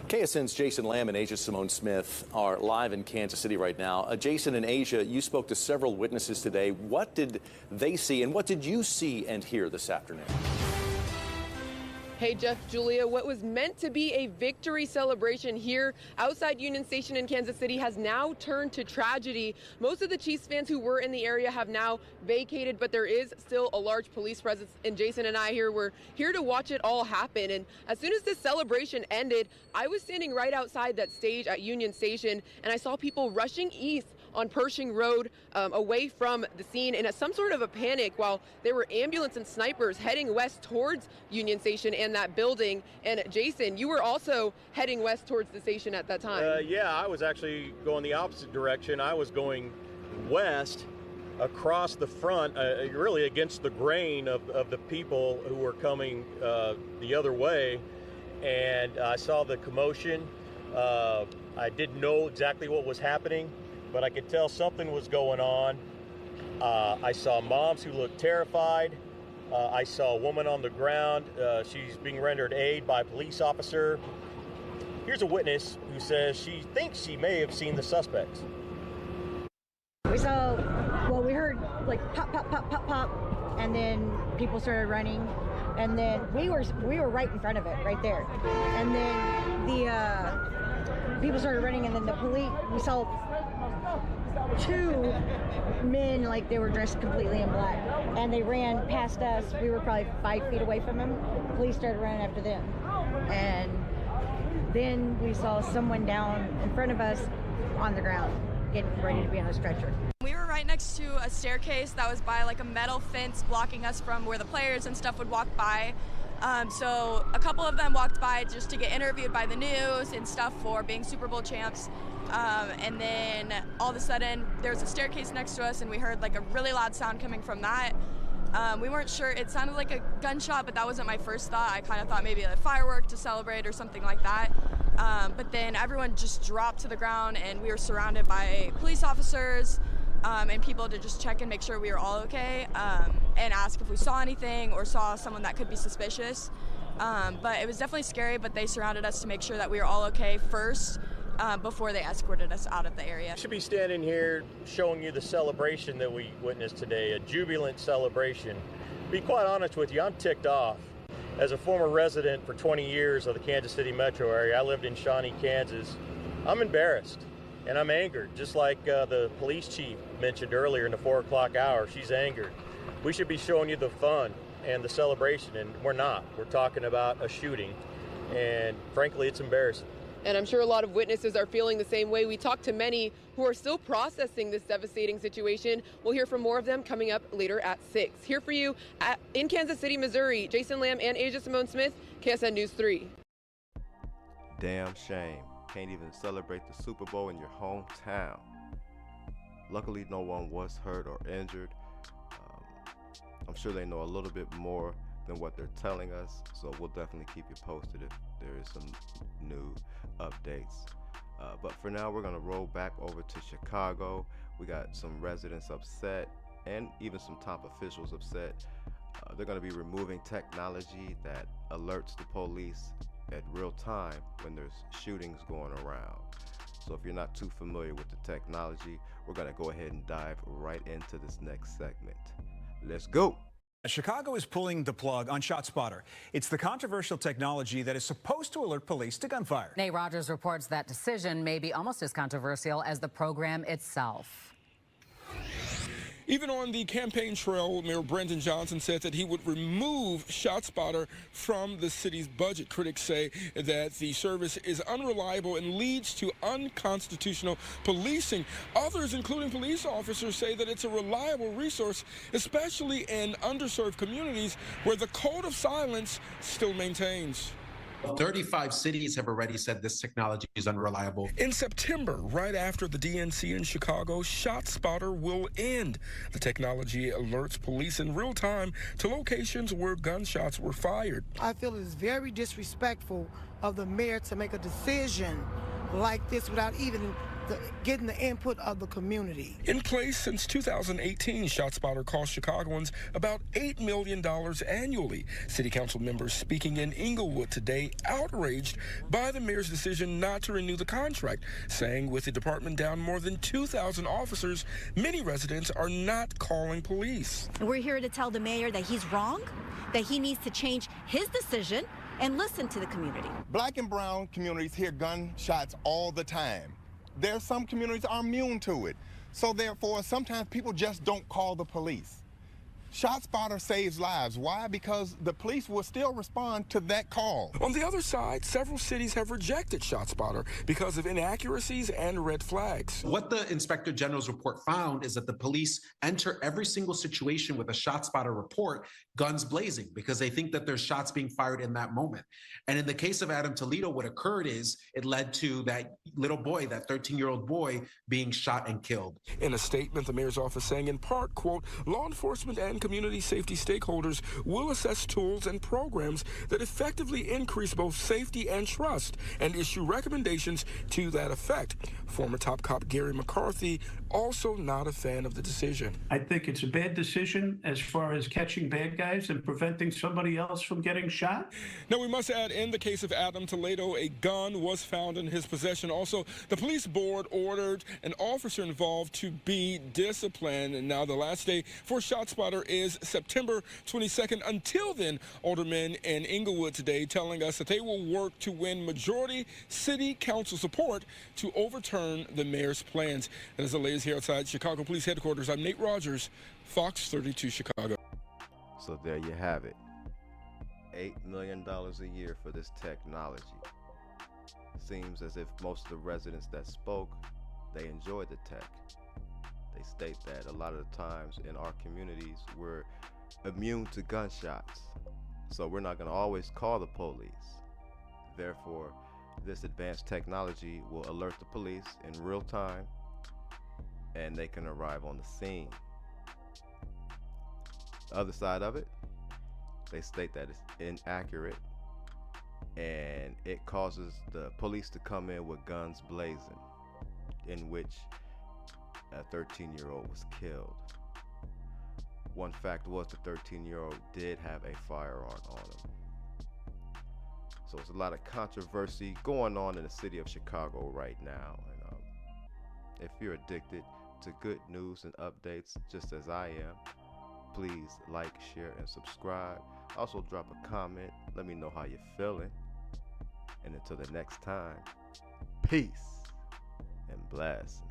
KSN's Jason Lamb and Asia Simone Smith are live in Kansas City right now. Jason and Asia, you spoke to several witnesses today. What did they see and what did you see and hear this afternoon? Hey, Jeff, Julia, what was meant to be a victory celebration here outside Union Station in Kansas City has now turned to tragedy. Most of the Chiefs fans who were in the area have now vacated, but there is still a large police presence. And Jason and I here were here to watch it all happen. And as soon as this celebration ended, I was standing right outside that stage at Union Station, and I saw people rushing east on Pershing Road away from the scene in some sort of a panic, while there were ambulance and snipers heading west towards Union Station and that building. And Jason, you were also heading west towards the station at that time. Yeah, I was actually going the opposite direction. I was going west across the front, really against the grain of the people who were coming the other way. And I saw the commotion. I didn't know exactly what was happening, but I could tell something was going on. I saw moms who looked terrified. I saw a woman on the ground. She's being rendered aid by a police officer. Here's a witness who says she thinks she may have seen the suspects. We heard like pop, pop, pop, pop, pop, and then people started running, and then we were right in front of it, right there, and then the people started running, and then the police, we saw two men, like they were dressed completely in black, and they ran past us. We were probably 5 feet away from them. Police started running after them, and then we saw someone down in front of us on the ground getting ready to be on a stretcher. We were right next to a staircase that was by like a metal fence blocking us from where the players and stuff would walk by. So a couple of them walked by just to get interviewed by the news and stuff for being Super Bowl champs. And then all of a sudden there was a staircase next to us, and we heard like a really loud sound coming from that. We weren't sure, it sounded like a gunshot, but that wasn't my first thought. I kind of thought maybe a firework to celebrate or something like that. But then everyone just dropped to the ground, and we were surrounded by police officers and people to just check and make sure we were all okay, and ask if we saw anything or saw someone that could be suspicious. But it was definitely scary, but they surrounded us to make sure that we were all okay first, before they escorted us out of the area. I should be standing here showing you the celebration that we witnessed today, a jubilant celebration. To be quite honest with you, I'm ticked off. As a former resident for 20 years of the Kansas City metro area, I lived in Shawnee, Kansas. I'm embarrassed and I'm angered, just like the police chief mentioned earlier in the 4 o'clock hour. She's angered. We should be showing you the fun and the celebration, and we're not. We're talking about a shooting, and frankly, it's embarrassing. And I'm sure a lot of witnesses are feeling the same way. We talked to many who are still processing this devastating situation. We'll hear from more of them coming up later at 6. Here for you in Kansas City, Missouri, Jason Lamb and Asia Simone Smith, KSN News 3. Damn shame. Can't even celebrate the Super Bowl in your hometown. Luckily, no one was hurt or injured. I'm sure they know a little bit more than what they're telling us, so we'll definitely keep you posted if there is some new updates. But for now, we're gonna roll back over to Chicago. We got some residents upset and even some top officials upset. They're gonna be removing technology that alerts the police at real time when there's shootings going around. So if you're not too familiar with the technology, we're gonna go ahead and dive right into this next segment. Let's go. Chicago is pulling the plug on ShotSpotter. It's the controversial technology that is supposed to alert police to gunfire. Nate Rogers reports that decision may be almost as controversial as the program itself. Even on the campaign trail, Mayor Brendan Johnson said that he would remove ShotSpotter from the city's budget. Critics say that the service is unreliable and leads to unconstitutional policing. Others, including police officers, say that it's a reliable resource, especially in underserved communities where the code of silence still maintains. 35 cities have already said this technology is unreliable. In September, right after the DNC in Chicago, ShotSpotter will end. The technology alerts police in real time to locations where gunshots were fired. I feel it's very disrespectful of the mayor to make a decision like this without even getting the input of the community. In place since 2018, ShotSpotter cost Chicagoans about $8 million annually. City Council members speaking in Inglewood today outraged by the mayor's decision not to renew the contract, saying with the department down more than 2,000 officers, many residents are not calling police. We're here to tell the mayor that he's wrong, that he needs to change his decision and listen to the community. Black and brown communities hear gunshots all the time. There are some communities are immune to it. So therefore, sometimes people just don't call the police. ShotSpotter saves lives. Why? Because the police will still respond to that call. On the other side, several cities have rejected ShotSpotter because of inaccuracies and red flags. What the Inspector General's report found is that the police enter every single situation with a ShotSpotter report, guns blazing, because they think that there's shots being fired in that moment. And in the case of Adam Toledo, what occurred is it led to that little boy, that 13-year-old boy, being shot and killed. In a statement, the mayor's office saying in part, quote, law enforcement and community safety stakeholders will assess tools and programs that effectively increase both safety and trust and issue recommendations to that effect. Former top cop Gary McCarthy also not a fan of the decision. I think it's a bad decision as far as catching bad guys and preventing somebody else from getting shot. Now, we must add, in the case of Adam Toledo, a gun was found in his possession. Also, the police board ordered an officer involved to be disciplined. And now the last day for ShotSpotter is September 22nd. Until then, aldermen in Inglewood today telling us that they will work to win majority city council support to overturn the mayor's plans. That is the latest here outside Chicago Police Headquarters. I'm Nate Rogers, Fox 32 Chicago. So there you have it. $8 million a year for this technology. Seems as if most of the residents that spoke, they enjoyed the tech. They state that a lot of the times in our communities, we're immune to gunshots. So we're not going to always call the police. Therefore, this advanced technology will alert the police in real time and they can arrive on the scene. The other side of it, they state that it's inaccurate and it causes the police to come in with guns blazing, in which a 13-year-old was killed. One fact was the 13-year-old did have a firearm on him. So it's a lot of controversy going on in the city of Chicago right now. And if you're addicted to good news and updates, just as I am, please like, share, and subscribe. Also drop a comment. Let me know how you're feeling. And until the next time, peace and blessings.